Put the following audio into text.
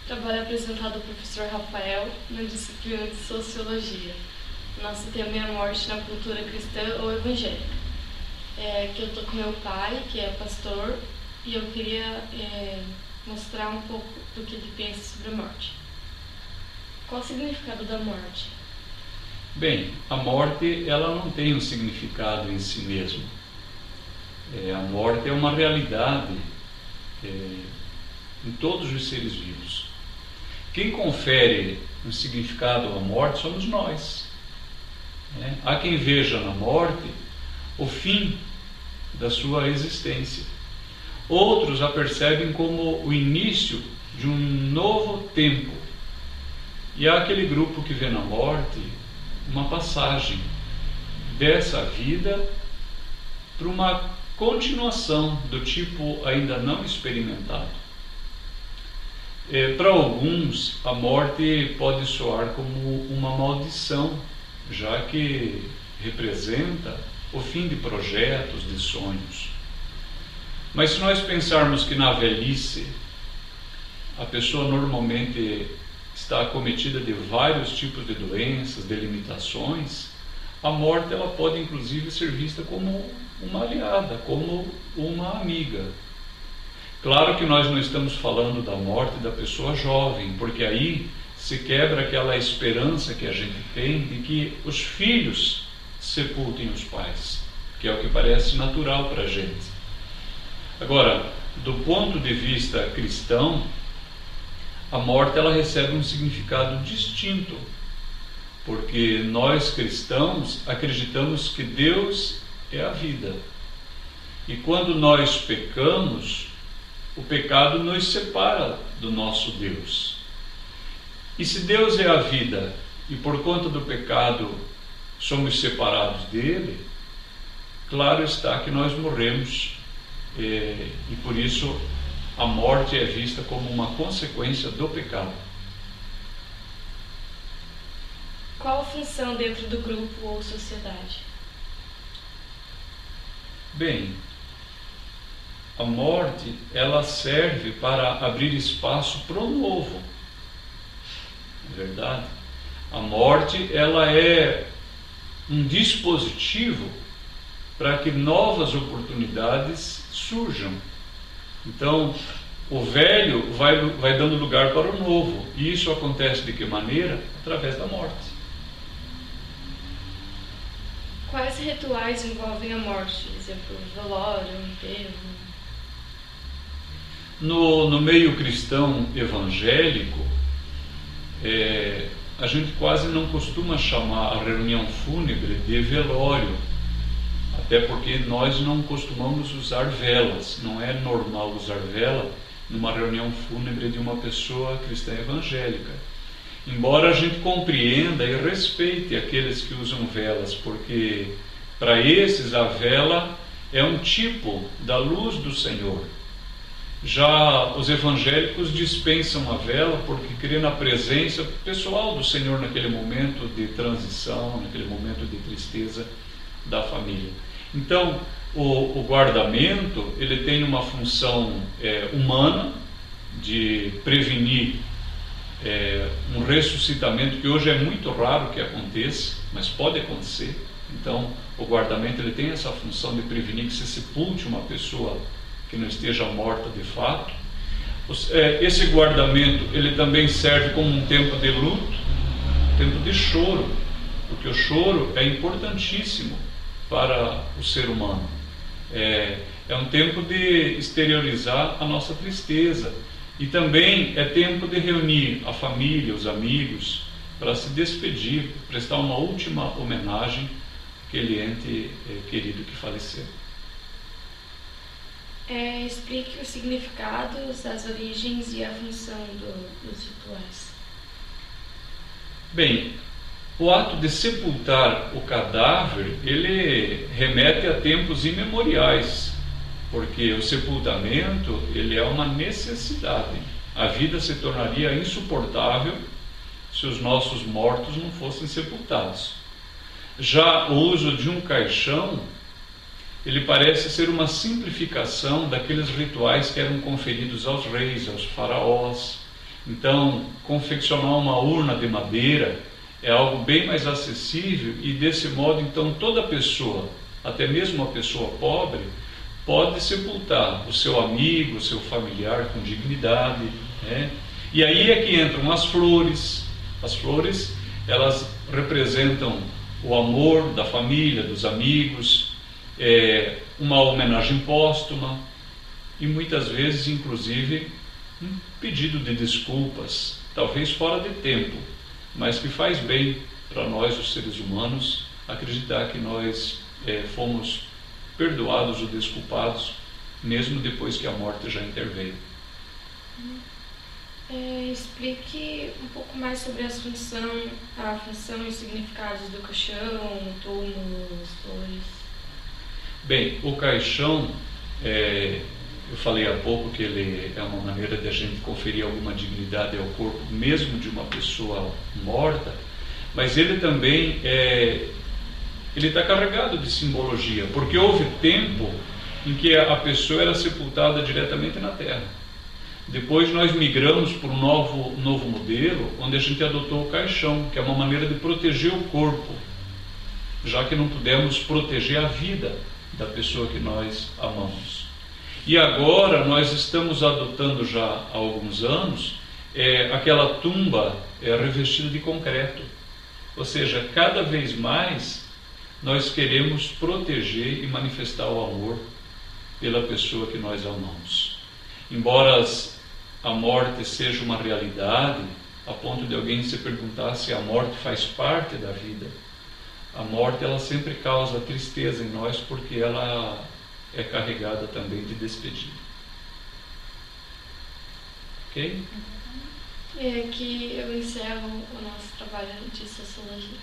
Trabalho apresentado ao professor Rafael na disciplina de Sociologia. Nosso tema é a morte na cultura cristã ou evangélica. Que eu estou com meu pai, que é pastor, e eu queria mostrar um pouco do que ele pensa sobre a morte. Qual o significado da morte? Bem, a morte ela não tem um significado em si mesma. A morte é uma realidade em todos os seres vivos. Quem confere um significado à morte somos nós. Há quem veja na morte o fim da sua existência. Outros a percebem como o início de um novo tempo. E há aquele grupo que vê na morte uma passagem dessa vida para uma continuação do tipo ainda não experimentado. Para alguns, a morte pode soar como uma maldição, já que representa o fim de projetos, de sonhos. Mas se nós pensarmos que na velhice a pessoa normalmente está acometida de vários tipos de doenças, de limitações, a morte ela pode inclusive ser vista como uma aliada, como uma amiga. Claro que nós não estamos falando da morte da pessoa jovem, porque aí se quebra aquela esperança que a gente tem de que os filhos sepultem os pais, que é o que parece natural para a gente. Agora, do ponto de vista cristão, a morte ela recebe um significado distinto, porque nós cristãos acreditamos que Deus é a vida. E quando nós pecamos, o pecado nos separa do nosso Deus. E se Deus é a vida e por conta do pecado somos separados dele, claro está que nós morremos e por isso a morte é vista como uma consequência do pecado. Qual a função dentro do grupo ou sociedade? Bem, a morte ela serve para abrir espaço para o novo. É verdade? A morte ela é um dispositivo para que novas oportunidades surjam. Então, o velho vai dando lugar para o novo. E isso acontece de que maneira? Através da morte. Quais rituais envolvem a morte? Por exemplo, velório, enterro? No meio cristão evangélico, a gente quase não costuma chamar a reunião fúnebre de velório, até porque nós não costumamos usar velas. Não é normal usar vela numa reunião fúnebre de uma pessoa cristã evangélica. Embora a gente compreenda e respeite aqueles que usam velas, porque para esses a vela é um tipo da luz do Senhor. Já os evangélicos dispensam a vela porque crê na presença pessoal do Senhor naquele momento de transição, naquele momento de tristeza da família. Então, o guardamento ele tem uma função humana de prevenir um ressuscitamento que hoje é muito raro que aconteça, mas pode acontecer. Então, o guardamento ele tem essa função de prevenir que se sepulte uma pessoa que não esteja morta de fato. Esse guardamento ele também serve como um tempo de luto, um tempo de choro, porque o choro é importantíssimo para o ser humano. É um tempo de exteriorizar a nossa tristeza. E também é tempo de reunir a família, os amigos, para se despedir, prestar uma última homenagem àquele ente querido que faleceu. Explique os significados, as origens e a função dos rituais. Bem, o ato de sepultar o cadáver, ele remete a tempos imemoriais, porque o sepultamento ele é uma necessidade. A vida se tornaria insuportável se os nossos mortos não fossem sepultados. Já o uso de um caixão, ele parece ser uma simplificação daqueles rituais que eram conferidos aos reis, aos faraós, Então, confeccionar uma urna de madeira é algo bem mais acessível e desse modo, então, toda pessoa, até mesmo uma pessoa pobre, pode sepultar o seu amigo, o seu familiar com dignidade, né? E aí é que entram as flores. As flores, elas representam o amor da família, dos amigos, uma homenagem póstuma e muitas vezes, inclusive, um pedido de desculpas, talvez fora de tempo, mas que faz bem para nós, os seres humanos, acreditar que nós fomos perdoados ou desculpados, mesmo depois que a morte já interveio. Explique um pouco mais sobre a função e os significados do caixão, o túmulo, as flores. Bem, o caixão, eu falei há pouco que ele é uma maneira de a gente conferir alguma dignidade ao corpo, mesmo de uma pessoa morta, mas ele também ele está carregado de simbologia, porque houve tempo em que a pessoa era sepultada diretamente na terra. Depois nós migramos para um novo modelo, onde a gente adotou o caixão, que é uma maneira de proteger o corpo, já que não pudemos proteger a vida da pessoa que nós amamos. E agora nós estamos adotando já há alguns anos aquela tumba revestida de concreto. Ou seja, cada vez mais nós queremos proteger e manifestar o amor pela pessoa que nós amamos. Embora a morte seja uma realidade, a ponto de alguém se perguntar se a morte faz parte da vida, a morte ela sempre causa tristeza em nós, porque ela é carregada também de despedida. Ok? É que eu encerro o nosso trabalho de sociologia.